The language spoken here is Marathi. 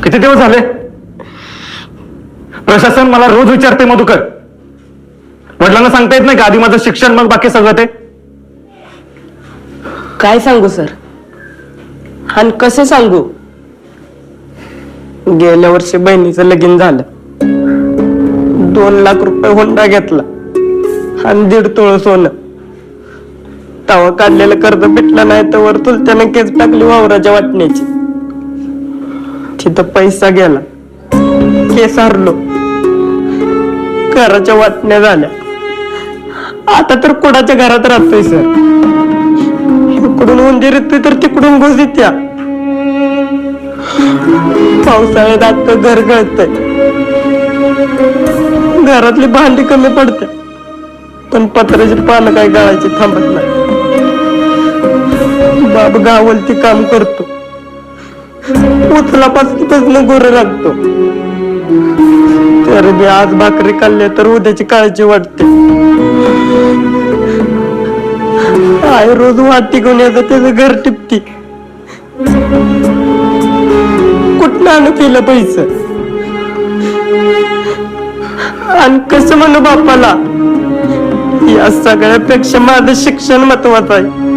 किती दिवस झाले प्रशासन मला रोज विचारते मधुकर, वडिलांना सांगता येत नाही का आधी माझं शिक्षण मग बाकी सगळं ते? काय सांगू सर, आणि कसं सांगू? गेल्या वर्षी बहिणीचं लगीन झालं, 2 लाख रुपये हुंडा घेतला आणि 1.5 तोळ सोनं. तवा काढलेलं कर्ज भेटलं नाही तर वर चुलत्यानं केस टाकली वावराच्या वाटण्याची. तिथं पैसा गेला, केस हरलो, घराच्या वाटण्या झाल्या. आता तर कुणाच्या घरात राहतोय सर. इकडून उंदीर येतोय तर तिकडून घुस येत्या. पावसाळ्यात अख्खं घर गळतंय, घरातली भांडी कमी पडते पण पत्र्याची पानं काय गळायची थांबत नाही. बाप गावलती काम करतो, उचलापासून गोरे लागतो, तर मी आज भाकरी खाल्ले तर उद्याची काळजी वाटते. आई रोज वाटी घेऊन यायचं, त्याचं घर टिपती. कुठं आणू केलं पैसे आणि कसं म्हणू बापाला? या सगळ्यापेक्षा माझं शिक्षण महत्वाचं आहे.